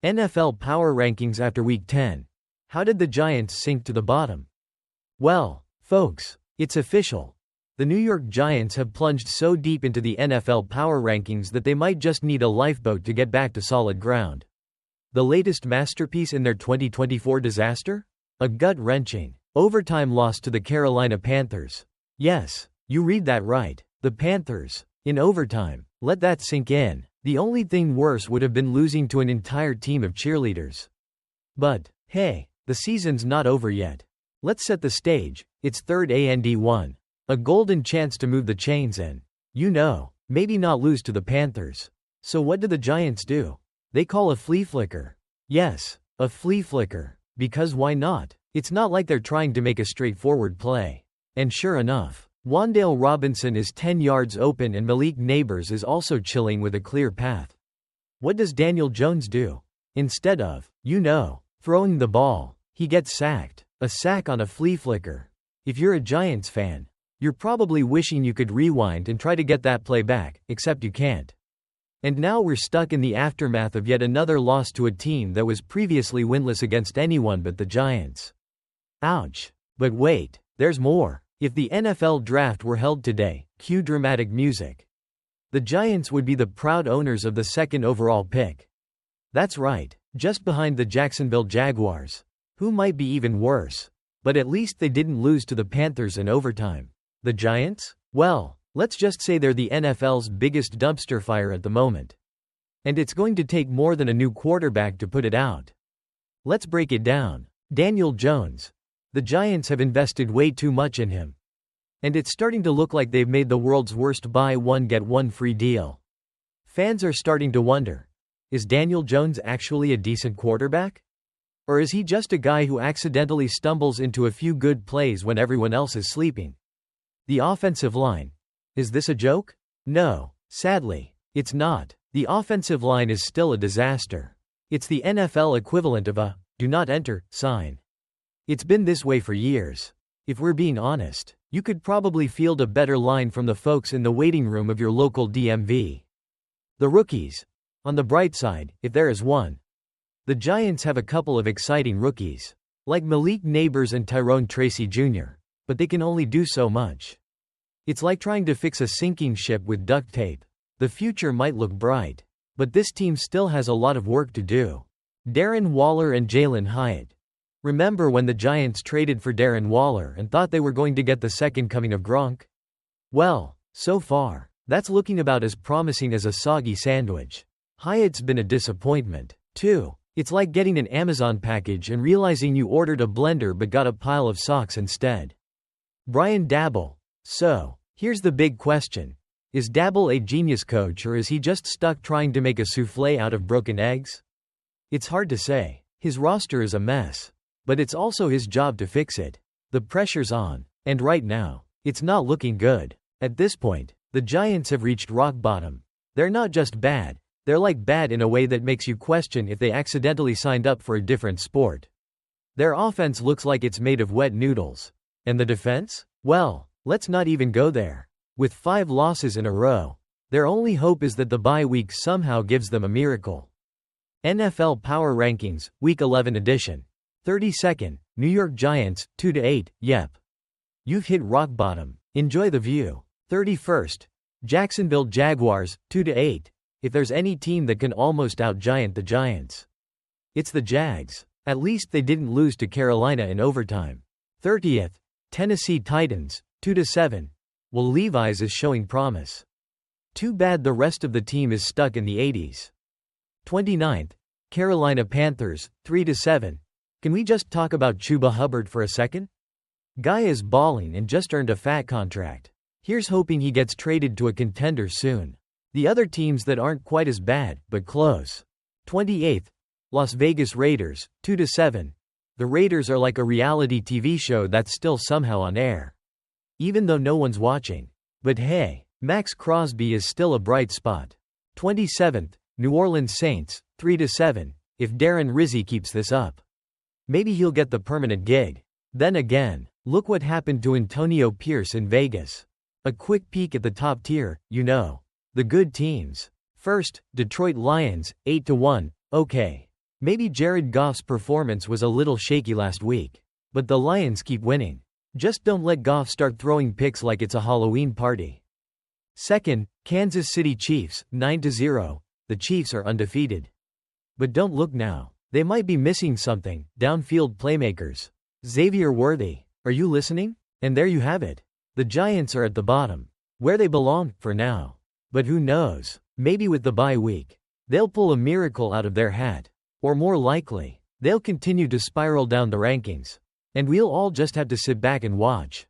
NFL Power Rankings after Week 10. How did the Giants sink to the bottom? Well, folks, it's official. The New York Giants have plunged so deep into the NFL Power Rankings that they might just need a lifeboat to get back to solid ground. The latest masterpiece in their 2024 disaster? A gut-wrenching, overtime loss to the Carolina Panthers. Yes, you read that right. The Panthers, in overtime. Let that sink in. The only thing worse would have been losing to an entire team of cheerleaders. But, hey, the season's not over yet. Let's set the stage. It's third and 1. A golden chance to move the chains and, maybe not lose to the Panthers. So what do the Giants do? They call a flea flicker. Yes, a flea flicker. Because why not? It's not like they're trying to make a straightforward play. And sure enough, Wan'Dale Robinson is 10 yards open and Malik Neighbors is also chilling with a clear path. What does Daniel Jones do? Instead of, throwing the ball, he gets sacked. A sack on a flea flicker. If you're a Giants fan, you're probably wishing you could rewind and try to get that play back, except you can't. And now we're stuck in the aftermath of yet another loss to a team that was previously winless against anyone but the Giants. Ouch. But wait, there's more. If the NFL draft were held today, cue dramatic music. The Giants would be the proud owners of the second overall pick. That's right, just behind the Jacksonville Jaguars, who might be even worse. But at least they didn't lose to the Panthers in overtime. The Giants? Well, let's just say they're the NFL's biggest dumpster fire at the moment. And it's going to take more than a new quarterback to put it out. Let's break it down. Daniel Jones. The Giants have invested way too much in him. And it's starting to look like they've made the world's worst buy one get one free deal. Fans are starting to wonder, is Daniel Jones actually a decent quarterback? Or is he just a guy who accidentally stumbles into a few good plays when everyone else is sleeping? The offensive line. Is this a joke? No, sadly, it's not. The offensive line is still a disaster. It's the NFL equivalent of a "do not enter" sign. It's been this way for years. If we're being honest, you could probably field a better line from the folks in the waiting room of your local DMV. The rookies. On the bright side, if there is one. The Giants have a couple of exciting rookies, like Malik Neighbors and Tyrone Tracy Jr., but they can only do so much. It's like trying to fix a sinking ship with duct tape. The future might look bright, but this team still has a lot of work to do. Darren Waller and Jalen Hyatt. Remember when the Giants traded for Darren Waller and thought they were going to get the second coming of Gronk? Well, so far, that's looking about as promising as a soggy sandwich. Hyatt's been a disappointment, too. It's like getting an Amazon package and realizing you ordered a blender but got a pile of socks instead. Brian Daboll. So, here's the big question. Is Daboll a genius coach or is he just stuck trying to make a soufflé out of broken eggs? It's hard to say. His roster is a mess. But it's also his job to fix it. The pressure's on. And right now, it's not looking good. At this point, the Giants have reached rock bottom. They're not just bad. They're like bad in a way that makes you question if they accidentally signed up for a different sport. Their offense looks like it's made of wet noodles. And the defense? Well, let's not even go there. With 5 losses in a row, their only hope is that the bye week somehow gives them a miracle. NFL Power Rankings, Week 11 edition. 32nd, New York Giants, 2-8, yep. You've hit rock bottom. Enjoy the view. 31st, Jacksonville Jaguars, 2-8. If there's any team that can almost out-giant the Giants, it's the Jags. At least they didn't lose to Carolina in overtime. 30th, Tennessee Titans, 2-7. Well, Levi's is showing promise. Too bad the rest of the team is stuck in the 80s. 29th, Carolina Panthers, 3-7. Can we just talk about Chuba Hubbard for a second? Guy is balling and just earned a fat contract. Here's hoping he gets traded to a contender soon. The other teams that aren't quite as bad, but close. 28th, Las Vegas Raiders, 2-7. The Raiders are like a reality TV show that's still somehow on air. Even though no one's watching. But hey, Max Crosby is still a bright spot. 27th, New Orleans Saints, 3-7. If Darren Rizzi keeps this up, maybe he'll get the permanent gig. Then again, look what happened to Antonio Pierce in Vegas. A quick peek at the top tier, the good teams. First, Detroit Lions, 8-1, okay. Maybe Jared Goff's performance was a little shaky last week. But the Lions keep winning. Just don't let Goff start throwing picks like it's a Halloween party. Second, Kansas City Chiefs, 9-0. The Chiefs are undefeated. But don't look now. They might be missing something, downfield playmakers. Xavier Worthy. Are you listening? And there you have it. The Giants are at the bottom. Where they belong, for now. But who knows? Maybe with the bye week, they'll pull a miracle out of their hat. Or more likely, they'll continue to spiral down the rankings. And we'll all just have to sit back and watch.